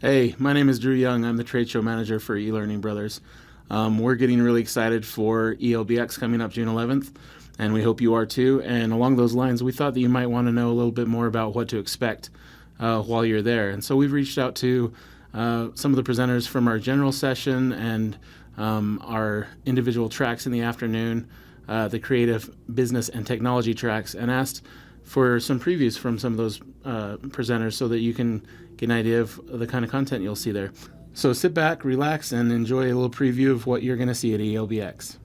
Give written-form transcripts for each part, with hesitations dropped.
Hey, my name is Drew Young. I'm the trade show manager for eLearning Brothers. We're getting really excited for eLBX coming up June 11th, and we hope you are too. And along those lines, we thought that you might want to know a little bit more about what to expect while you're there. And so we've reached out to some of the presenters from our general session and our individual tracks in the afternoon, the creative, business, and technology tracks, and asked for some previews from some of those presenters so that you can get an idea of the kind of content you'll see there. So sit back, relax, and enjoy a little preview of what you're going to see at eLBX.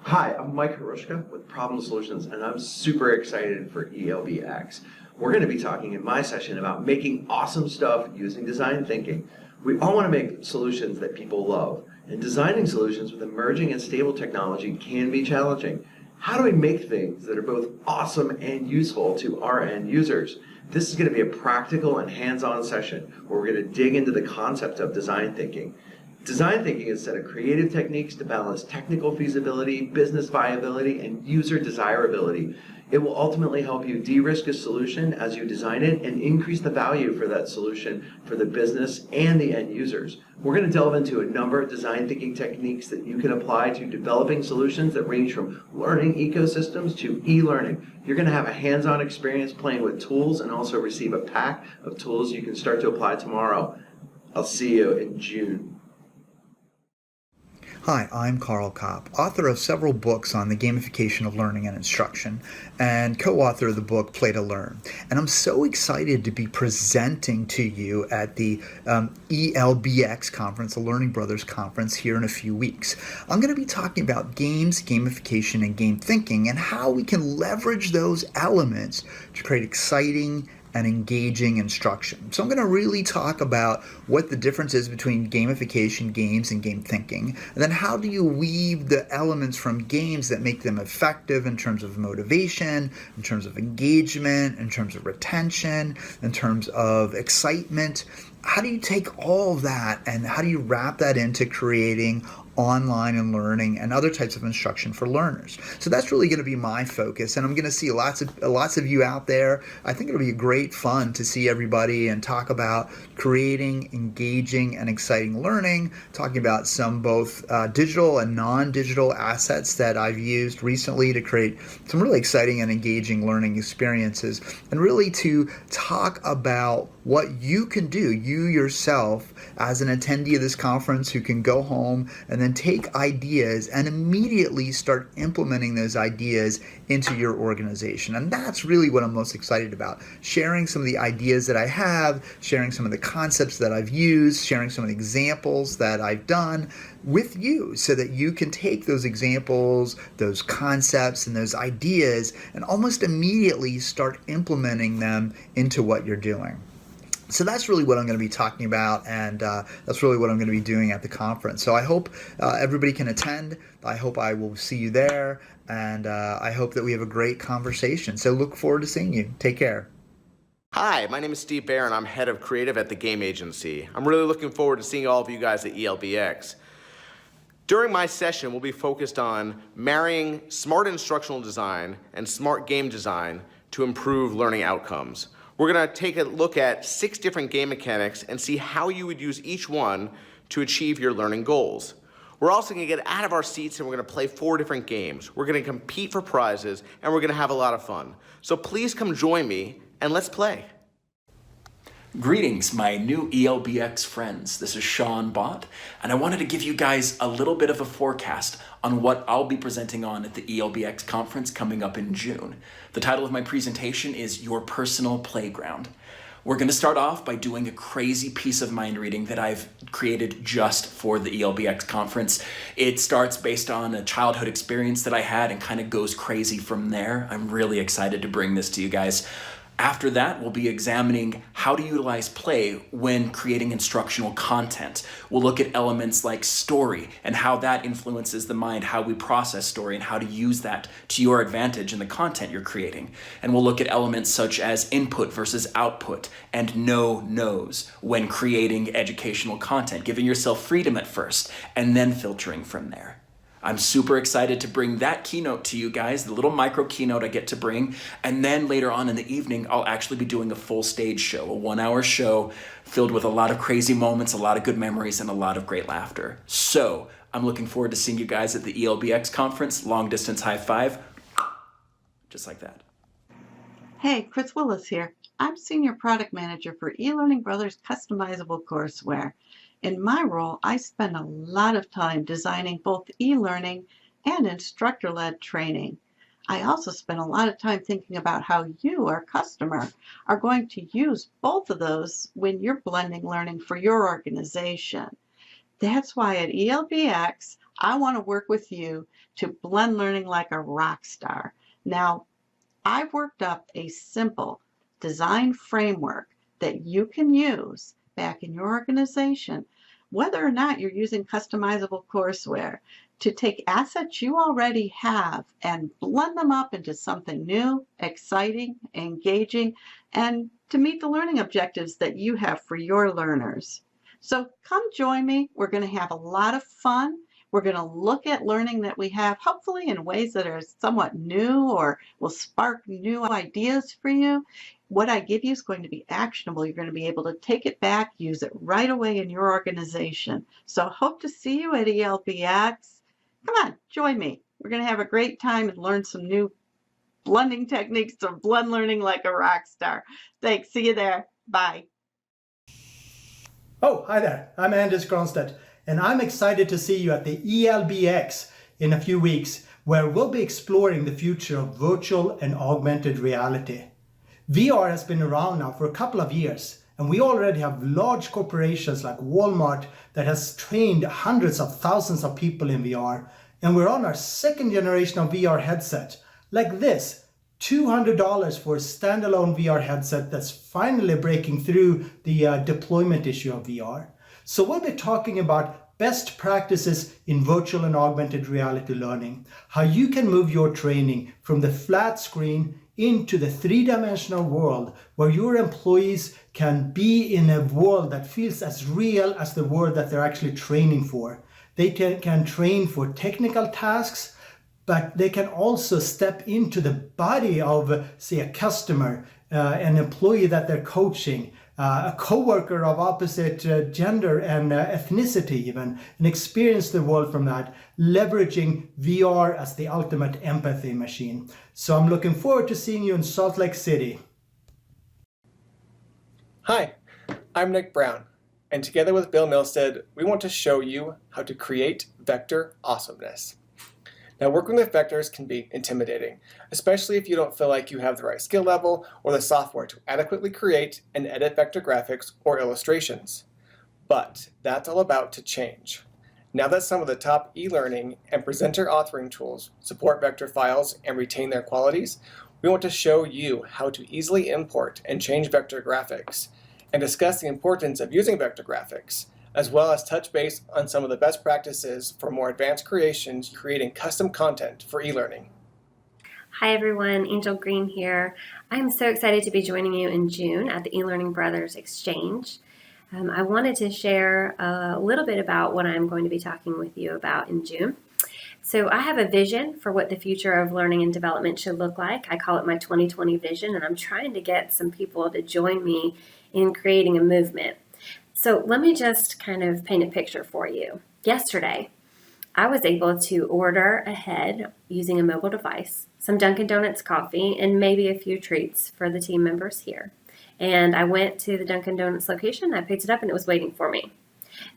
Hi, I'm Mike Harushka with Problem Solutions, and I'm super excited for eLBX. We're going to be talking in my session about making awesome stuff using design thinking. We all want to make solutions that people love, and designing solutions with emerging and stable technology can be challenging. How do we make things that are both awesome and useful to our end users? This is going to be a practical and hands-on session where we're going to dig into the concept of design thinking. Design thinking is a set of creative techniques to balance technical feasibility, business viability, and user desirability. It will ultimately help you de-risk a solution as you design it and increase the value for that solution for the business and the end users. We're going to delve into a number of design thinking techniques that you can apply to developing solutions that range from learning ecosystems to e-learning. You're going to have a hands-on experience playing with tools and also receive a pack of tools you can start to apply tomorrow. I'll see you in June. Hi, I'm Cobb, author of several books on the gamification of learning and instruction, and co-author of the book Play to Learn. And I'm so excited to be presenting to you at the eLBX conference, the Learning Brothers conference, here in a few weeks. I'm going to be talking about games, gamification, and game thinking, and how we can leverage those elements to create exciting and engaging instruction. So I'm going to really talk about what the difference is between gamification, games, and game thinking. And then how do you weave the elements from games that make them effective in terms of motivation, in terms of engagement, in terms of retention, in terms of excitement. How do you take all of that and how do you wrap that into creating online and learning and other types of instruction for learners? So that's really going to be my focus, and I'm going to see lots of you out there. I think it'll be great fun to see everybody and talk about creating engaging and exciting learning, talking about some both digital and non-digital assets that I've used recently to create some really exciting and engaging learning experiences, and really to talk about what you can do, you yourself as an attendee of this conference who can go home and then take ideas and immediately start implementing those ideas into your organization. And that's really what I'm most excited about, sharing some of the ideas that I have, sharing some of the concepts that I've used, sharing some of the examples that I've done with you so that you can take those examples, those concepts, and those ideas and almost immediately start implementing them into what you're doing. So that's really what I'm going to be talking about, and that's really what I'm going to be doing at the conference. So I hope everybody can attend. I hope I will see you there, and I hope that we have a great conversation. So look forward to seeing you. Take care. Hi, my name is Steve Barron. I'm head of creative at the game agency. I'm really looking forward to seeing all of you guys at eLBX. During my session, we'll be focused on marrying smart instructional design and smart game design to improve learning outcomes. We're going to take a look at 6 different game mechanics and see how you would use each one to achieve your learning goals. We're also going to get out of our seats and we're going to play 4 different games. We're going to compete for prizes and we're going to have a lot of fun. So please come join me and let's play. Greetings, my new eLBX friends. This is Sean Bott, and I wanted to give you guys a little bit of a forecast on what I'll be presenting on at the eLBX conference coming up in June. The title of my presentation is Your Personal Playground. We're going to start off by doing a crazy piece of mind reading that I've created just for the eLBX conference. It starts based on a childhood experience that I had and kind of goes crazy from there. I'm really excited to bring this to you guys. After that, we'll be examining how to utilize play when creating instructional content. We'll look at elements like story and how that influences the mind, how we process story, and how to use that to your advantage in the content you're creating. And we'll look at elements such as input versus output and no-nos when creating educational content, giving yourself freedom at first and then filtering from there. I'm super excited to bring that keynote to you guys, the little micro keynote I get to bring. And then later on in the evening, I'll actually be doing a full stage show, a 1-hour show filled with a lot of crazy moments, a lot of good memories, and a lot of great laughter. So I'm looking forward to seeing you guys at the eLBX conference. Long distance high five, just like that. Hey, Chris Willis here. I'm Senior Product Manager for eLearning Brothers Customizable Courseware. In my role, I spend a lot of time designing both e-learning and instructor-led training. I also spend a lot of time thinking about how you, our customer, are going to use both of those when you're blending learning for your organization. That's why at eLBX, I want to work with you to blend learning like a rock star. Now, I've worked up a simple design framework that you can use back in your organization, whether or not you're using customizable courseware, to take assets you already have and blend them up into something new, exciting, engaging, and to meet the learning objectives that you have for your learners. So come join me. We're going to have a lot of fun. We're going to look at learning that we have, hopefully in ways that are somewhat new or will spark new ideas for you. What I give you is going to be actionable. You're going to be able to take it back, use it right away in your organization. So hope to see you at eLBX. Come on, join me. We're going to have a great time and learn some new blending techniques to blend learning like a rock star. Thanks. See you there. Bye. Oh, hi there. I'm Anders Gronstedt, and I'm excited to see you at the eLBX in a few weeks, where we'll be exploring the future of virtual and augmented reality. VR has been around now for a couple of years, and we already have large corporations like Walmart that has trained hundreds of thousands of people in VR, and we're on our second generation of VR headset, like this. $200 for a standalone VR headset that's finally breaking through the deployment issue of VR. So we'll be talking about best practices in virtual and augmented reality learning, how you can move your training from the flat screen into the three-dimensional world where your employees can be in a world that feels as real as the world that they're actually training for. They can train for technical tasks, but they can also step into the body of, say, a customer, an employee that they're coaching, a coworker of opposite gender and ethnicity even, and experience the world from that, leveraging VR as the ultimate empathy machine. So I'm looking forward to seeing you in Salt Lake City. Hi, I'm Nick Brown, and together with Bill Milstead, we want to show you how to create vector awesomeness. Now, working with vectors can be intimidating, especially if you don't feel like you have the right skill level or the software to adequately create and edit vector graphics or illustrations. But that's all about to change. Now that some of the top e-learning and presenter authoring tools support vector files and retain their qualities, we want to show you how to easily import and change vector graphics and discuss the importance of using vector graphics, as well as touch base on some of the best practices for more advanced creations creating custom content for e-learning. Hi everyone, Angel Greene here. I am so excited to be joining you in June at the eLearning Brothers Exchange. I wanted to share a little bit about what I'm going to be talking with you about in June. So I have a vision for what the future of learning and development should look like. I call it my 2020 vision, and I'm trying to get some people to join me in creating a movement. So let me just kind of paint a picture for you. Yesterday, I was able to order ahead using a mobile device, some Dunkin' Donuts coffee, and maybe a few treats for the team members here. And I went to the Dunkin' Donuts location, I picked it up, and it was waiting for me.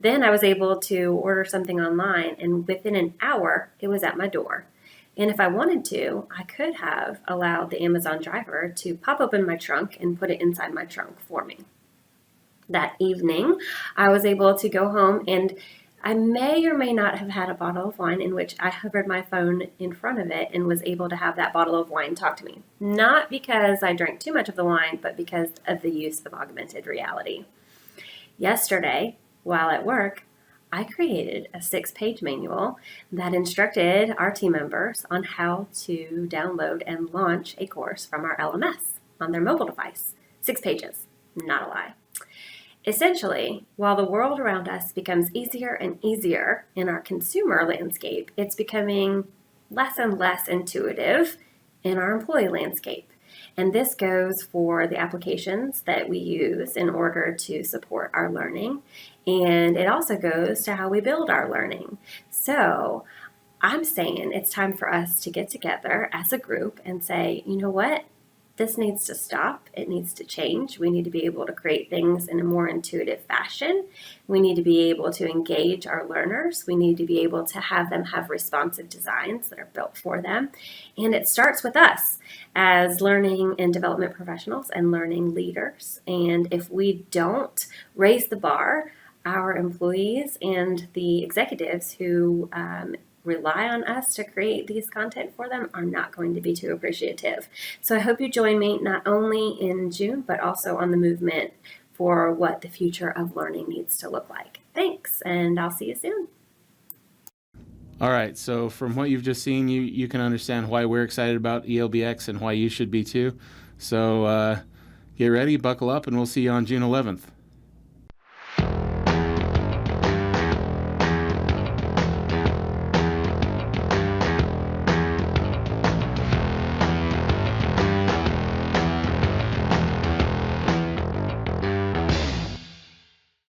Then I was able to order something online, and within an hour, it was at my door. And if I wanted to, I could have allowed the Amazon driver to pop open my trunk and put it inside my trunk for me. That evening, I was able to go home, and I may or may not have had a bottle of wine in which I hovered my phone in front of it and was able to have that bottle of wine talk to me. Not because I drank too much of the wine, but because of the use of augmented reality. Yesterday, while at work, I created a 6-page manual that instructed our team members on how to download and launch a course from our LMS on their mobile device. 6 pages, not a lie. Essentially, while the world around us becomes easier and easier in our consumer landscape, it's becoming less and less intuitive in our employee landscape. And this goes for the applications that we use in order to support our learning. And it also goes to how we build our learning. So I'm saying it's time for us to get together as a group and say, you know what? This needs to stop. It needs to change. We need to be able to create things in a more intuitive fashion. We need to be able to engage our learners. We need to be able to have them have responsive designs that are built for them. And it starts with us as learning and development professionals and learning leaders. And if we don't raise the bar, our employees and the executives who rely on us to create these content for them are not going to be too appreciative. So I hope you join me not only in June, but also on the movement for what the future of learning needs to look like. Thanks, and I'll see you soon. All right, so from what you've just seen, you can understand why we're excited about eLBX and why you should be too. So get ready, buckle up, and we'll see you on June 11th.